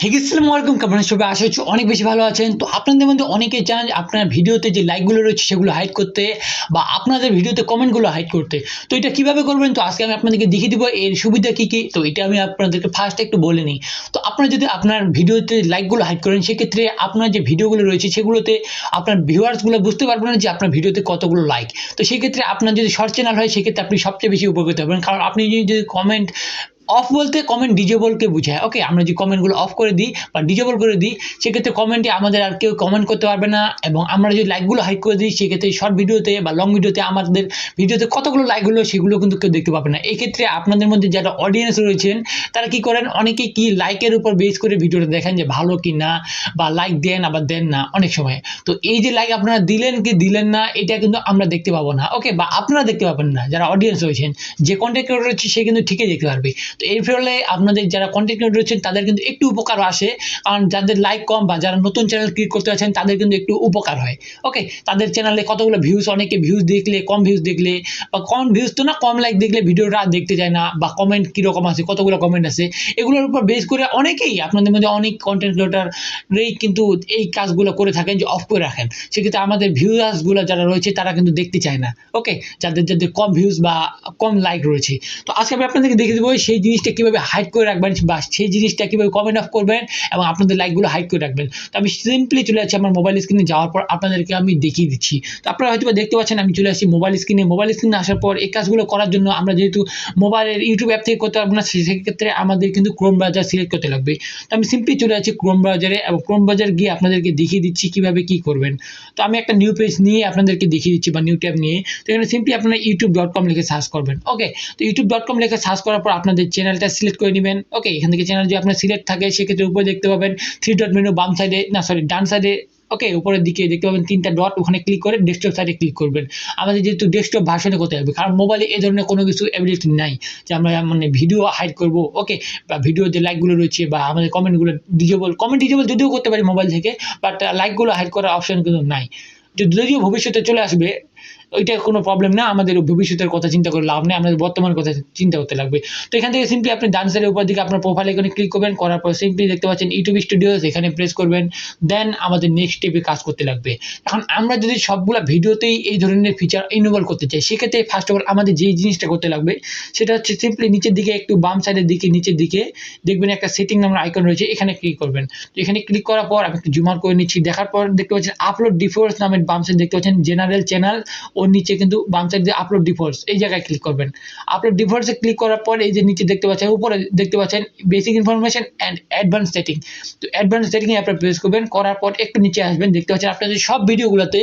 আসসালামু আলাইকুম, কেমন আছেন সবাই? আশা করছি অনেক বেশি ভালো আছেন। তো আপনাদের মধ্যে অনেকেই চান আপনার ভিডিওতে যে লাইকগুলো রয়েছে সেগুলো হাইড করতে বা আপনাদের ভিডিওতে কমেন্টগুলো হাইড করতে। তো এটা কিভাবে করবেন? তো আজকে আমি আপনাদেরকে দেখিয়ে দিব এর সুবিধা কি, কি। তো এটা আমি আপনাদেরকে ফার্স্ট একটু বলে নিই। তো আপনারা যদি আপনার ভিডিওতে লাইকগুলো হাইড করেন সেক্ষেত্রে আপনার যে ভিডিওগুলো রয়েছে সেগুলোতে আপনার ভিউয়ার্সগুলো বুঝতে পারবে না যে আপনার ভিডিওতে কতগুলো লাইক। তো সেক্ষেত্রে আপনার যদি শর্ট চ্যানেল হয় সেক্ষেত্রে আপনি সবচেয়ে বেশি উপকৃত হবেন। কারণ আপনি যদি কমেন্ট অফ বলতে কমেন্ট ডিজেবলকে বোঝায়। ওকে, আমরা যদি কমেন্টগুলো অফ করে দিই বা ডিজেবল করে দিই সেক্ষেত্রে কমেন্টে আমাদের আর কেউ কমেন্ট করতে পারবে না, এবং আমরা যদি লাইকগুলো হাইড করে দিই সেক্ষেত্রে শর্ট ভিডিওতে বা লং ভিডিওতে আমাদের ভিডিওতে কতগুলো লাইক হলো সেগুলো কিন্তু কেউ দেখতে পাবে না। এই ক্ষেত্রে আপনাদের মধ্যে যারা অডিয়েন্স রয়েছেন তারা কি করেন, অনেকে কি লাইকের উপর বেস করে ভিডিওটা দেখেন যে ভালো কি না, বা লাইক দেন আবার দেন না অনেক সময়। তো এই যে লাইক আপনারা দিলেন কি দিলেন না এটা কিন্তু আমরা দেখতে পাবো না। ওকে, বা আপনারা দেখতে পাবেন না যারা অডিয়েন্স রয়েছেন। যে কন্টেন্ট ক্রিয়েটর রয়েছে সে কিন্তু ঠিকই দেখতে পারবে। তো এর ফলে আপনাদের যারা কন্টেন্ট ক্রিয়েটর রয়েছেন তাদের কিন্তু একটু উপকার আসে, কারণ যাদের লাইক কম বা যারা নতুন চ্যানেল ক্রিয়েট করতে আছেন তাদের কিন্তু একটু উপকার হয়। ওকে, তাদের চ্যানেলে কতগুলো ভিউজ, অনেকে ভিউজ দেখলে কম ভিউজ দেখলে বা কম ভিউজ তো না, কম লাইক দেখলে ভিডিওটা দেখতে যায় না, বা কমেন্ট কীরকম আছে, কতগুলো কমেন্ট আছে, এগুলোর উপর বেস করে অনেকেই আপনাদের মধ্যে অনেক কন্টেন্ট ক্রিয়েটরই কিন্তু এই কাজগুলো করে থাকেন যে অফ করে রাখেন। সেক্ষেত্রে আমাদের ভিউয়ার্সগুলো যারা রয়েছে তারা কিন্তু দেখতে চায় না। ওকে, যাদের যাদের কম ভিউজ বা কম লাইক রয়েছে। তো আজকে আমি আপনাদেরকে দেখিয়ে দেবো সেই জিনিসটা কীভাবে হাইড করে রাখবেন বা সেই জিনিসটা কীভাবে কমেন্ট অফ করবেন এবং আপনাদের লাইকগুলো হাইড করে রাখবেন। তো আমি সিম্পলি চলে যাচ্ছি আমার মোবাইল স্ক্রিনে, যাওয়ার পর আপনাদেরকে আমি দেখিয়ে দিচ্ছি। তো আপনারা হয়তো দেখতে পাচ্ছেন আমি চলে আসছি মোবাইল স্ক্রিনে। মোবাইল স্ক্রিনে আসার পর এই কাজগুলো করার জন্য আমরা যেহেতু মোবাইলের ইউটিউব অ্যাপ থেকে করতে পারবো না, সেক্ষেত্রে আমাদের কিন্তু ক্রোম ব্রাউজার সিলেক্ট করতে লাগবে। তো আমি সিম্পলি চলে যাচ্ছি ক্রোম ব্রাউজারে, এবং ক্রোম ব্রাউজার গিয়ে আপনাদেরকে দেখিয়ে দিচ্ছি কীভাবে কী করবেন। তো আমি একটা নিউ পেজ নিয়ে আপনাদেরকে দেখিয়ে দিচ্ছি বা নিউ ট্যাব নিয়ে। তো এখানে সিম্পলি আপনারা youtube.com লিখে সার্চ করবেন। ওকে, তো youtube.com লিখে সার্চ করার পর আপনাদের চ্যানেলটা সিলেক্ট করে নেবেন। ওকে, এখান থেকে চ্যানেল যদি আপনার সিলেক্ট থাকে সেক্ষেত্রে উপরে দেখতে পাবেন থ্রি ডট মেনু, বাম সাইডে না সরি ডান সাইডে। ওকে, উপরের দিকে দেখতে পাবেন তিনটা ডট, ওখানে ক্লিক করে ডেস্কটপ সাইডে ক্লিক করবেন। আমাদের যেহেতু ডেস্কটপ ভার্সনে করতে হবে, কারণ মোবাইলে এই ধরনের কোনো কিছু অ্যাবিলিটি নাই যে আমরা মানে ভিডিও হাইড করব। ওকে, বা ভিডিও যে লাইকগুলো রয়েছে বা আমাদের কমেন্টগুলো ডিজেবল যদিও করতে পারি মোবাইল থেকে, বাট লাইকগুলো হাইড করার অপশন কিন্তু নাই। যদিও ভবিষ্যতে চলে আসবে, ওইটা কোনো প্রবলেম না। আমাদের ভবিষ্যতের কথা চিন্তা করে লাভ নেই, আমাদের বর্তমানের কথা চিন্তা করতে লাগবে। তো এখান থেকে সিম্পলি আপনি ডান সাইডের উপর দিকে আপনার প্রোফাইল এখানে ক্লিক করবেন, করার পর সিম্পলি দেখতে পাচ্ছেন ইউটিউব স্টুডিওস, এখানে প্রেস করবেন। দেন আমাদের নেক্সট স্টেপে কাজ করতে লাগবে। এখন আমরা যদি সবগুলা ভিডিওতেই এই ধরনের ফিচার ইনেবল করতে চাই সেক্ষেত্রে ফার্স্ট অফ অল আমাদের যেই জিনিসটা করতে লাগবে সেটা হচ্ছে সিম্পলি নিচের দিকে একটু বাম সাইডের দিকে নিচের দিকে দেখবেন একটা সেটিং নামের আইকন রয়েছে, এখানে ক্লিক করবেন। তো এখানে ক্লিক করার পর আমি একটু জুম আউট করে নিচ্ছি। দেখার পর দেখতে পাচ্ছেন আপলোড ডিফল্টস নামের বাম সাইড দেখতে পাচ্ছেন জেনারেল চ্যানেল, ওর নিচে কিন্তু বাম সাইড দিয়ে আপলোড ডিফল্টস, এই জায়গায় ক্লিক করবেন। আপলোড ডিফল্টসে ক্লিক করার পর এই যে নিচে দেখতে পাচ্ছেন, উপরে দেখতে পাচ্ছেন basic information and advance setting. তো অ্যাডভান্স সেটিংয়ে আপনারা প্রেস করবেন, করার পর একটু নিচে আসবেন, দেখতে পাচ্ছেন আপনাদের সব ভিডিওগুলোতে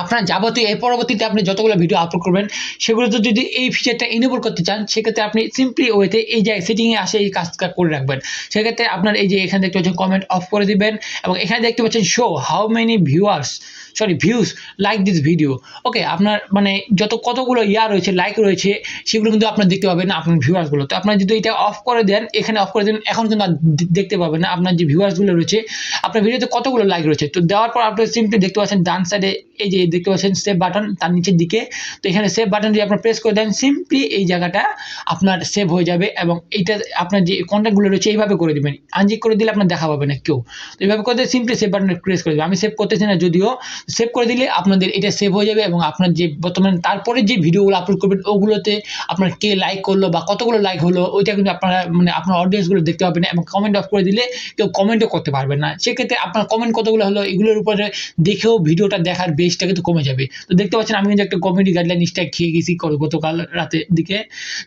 আপনার যাবতীয় এর পরবর্তীতে আপনি যতগুলো ভিডিও আপলোড করবেন সেগুলোতে যদি এই ফিচারটা এনেবল করতে চান সেক্ষেত্রে আপনি সিম্পলি ওয়েতে এই জায়গায় সেটিংয়ে আসে এই কাজটা করে রাখবেন। সেক্ষেত্রে আপনার এই যে এখানে দেখতে পাচ্ছেন কমেন্ট অফ করে দিবেন, এবং এখানে দেখতে পাচ্ছেন show how many views like this video. Okay, আপনার মানে কতগুলো রয়েছে, লাইক রয়েছে, সেগুলো কিন্তু আপনার দেখতে পাবেন না আপনার ভিউয়ার্সগুলো। তো আপনার যদি এটা অফ করে দেন, এখানে অফ করে দেন, এখন কিন্তু আর দেখতে পাবেন না আপনার যে ভিউয়ার্সগুলো রয়েছে আপনার ভিডিওতে কতগুলো লাইক রয়েছে। তো দেওয়ার পর আপনি সিম্পলি দেখতে পাচ্ছেন ডান সাইডে এই যে দেখতে পাচ্ছেন সেভ বাটন তার নিচের দিকে। তো এখানে সেভ বাটন যদি আপনার প্রেস করে দেন সিম্পলি এই জায়গাটা আপনার সেভ হয়ে যাবে, এবং এইটা আপনার যে কন্টেন্টগুলো রয়েছে এইভাবে করে দেবেন। আনচেক করে দিলে আপনার দেখা পাবে না কেউ। তো এইভাবে করে সিম্পলি সেভ বাটনে প্রেস করে দেবেন। আমি সেভ করতেছি না, যদিও সেভ করে দিলে আপনাদের এটা সেভ হয়ে যাবে, এবং আপনার যে বর্তমানে তারপরে যে ভিডিওগুলো আপলোড করবেন ওগুলোতে আপনার কে লাইক করলো বা কতগুলো লাইক হলো ওইটা কিন্তু আপনারা মানে আপনার অডিয়েন্সগুলো দেখতে পাবেন না, এবং কমেন্ট অফ করে দিলে কেউ কমেন্টও করতে পারবেন না। সেক্ষেত্রে আপনার কমেন্ট কতগুলো হলো এগুলোর উপরে দেখেও ভিডিওটা দেখার বেসটা কিন্তু কমে যাবে। তো দেখতে পাচ্ছেন আমি কিন্তু একটা কমেডি গাইডলাইন স্ট্রাইক খেয়ে গেছি গতকাল রাতের দিকে।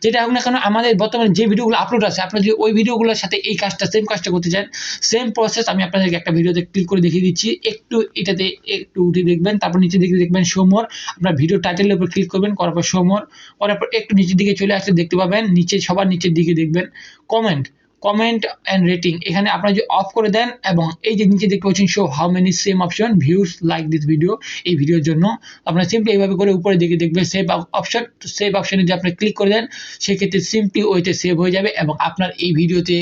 যেটা হোক না কেন আমাদের বর্তমানে যে ভিডিওগুলো আপলোড আছে আপনারা যদি ওই ভিডিওগুলোর সাথে এই কাজটা সেম কাজটা করতে চান, সেম প্রসেস আমি আপনাদেরকে একটা ভিডিওতে ক্লিক করে দেখিয়ে দিচ্ছি। একটু এটাতে একটু উঠে দেখবেন, তারপর নিচে দিকে দেখবেন শো মোর, আপনার ভিডিও টাইটেলের উপর ক্লিক করবেন, করার পর শো মোর, করার পর একটু নিচের দিকে চলে আসলে দেখতে পাবেন নিচে সবার নিচের দিকে দেখবেন কমেন্ট অ্যান্ড রেটিং। এখানে আপনারা যদি অফ করে দেন, এবং এই যে নিচে দেখতে পাচ্ছেন show how many same option views like this video, এই ভিডিওর জন্য আপনারা সিম্পলি এইভাবে করে উপরে দিকে দেখবেন সেভ অপশন। তো সেভ অপশনে যদি আপনি ক্লিক করে দেন সেক্ষেত্রে সিম্পলি ওইতে সেভ হয়ে যাবে, এবং আপনার এই ভিডিওতে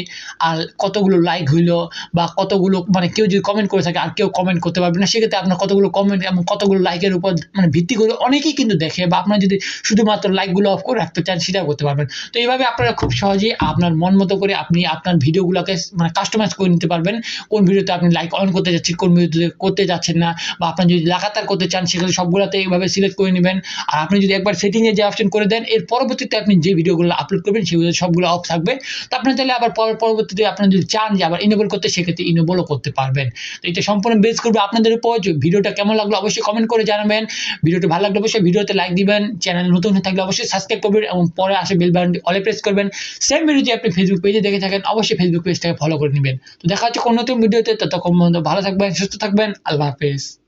আর কতগুলো লাইক হইলো বা কতগুলো মানে কেউ যদি কমেন্ট করে থাকে আর কেউ কমেন্ট করতে পারবে না, সেক্ষেত্রে আপনার কতগুলো কমেন্ট এবং কতগুলো লাইকের উপর মানে ভিত্তি করে অনেকেই কিন্তু দেখে, বা আপনার যদি শুধুমাত্র লাইকগুলো অফ করে রাখতে চান সেটাও করতে পারবেন। তো এইভাবে আপনারা খুব সহজেই আপনার মন মতো করে আপনি আপনার ভিডিওগুলোকে মানে কাস্টমাইজ করে নিতে পারবেন। কোন ভিডিওতে আপনি লাইক অন করতে যাচ্ছেন, কোন ভিডিওতে করতে যাচ্ছেন না, বা আপনার যদি লাগাতার করতে চান সেগুলো সবগুলোতে এইভাবে সিলেক্ট করে নেবেন। আর আপনি যদি একবার সেটিংয়ে যে অপশন করে দেন, এর পরবর্তীতে আপনি যে ভিডিওগুলো আপলোড করবেন সেগুলো সবগুলো অফ থাকবে। তো আপনি চাইলে আবার পরবর্তীতে আপনার যদি চান যে আবার ইনেবল করতে, সেক্ষেত্রে ইনেবলও করতে পারবেন। তো এটা সম্পূর্ণ বেস করবে আপনাদের উপর। ভিডিওটা কেমন লাগলো অবশ্যই কমেন্ট করে জানাবেন। ভিডিওটা ভালো লাগলে অবশ্যই ভিডিওতে লাইক দিবেন, চ্যানেল নতুন হয়ে থাকলে অবশ্যই সাবস্ক্রাইব করবেন এবং পরে আসে বেল বাটনটি অলে প্রেস করবেন। সেম ভিডিও যদি আপনি ফেসবুক পেজে দেখে থাকেন অবশ্যই ফেসবুক পেজটাকে ফলো করে নেবেন। তো দেখা হচ্ছে কোন নতুন ভিডিওতে, ততক্ষণ পর্যন্ত ভালো থাকবেন, সুস্থ থাকবেন। আল্লাহ হাফেজ।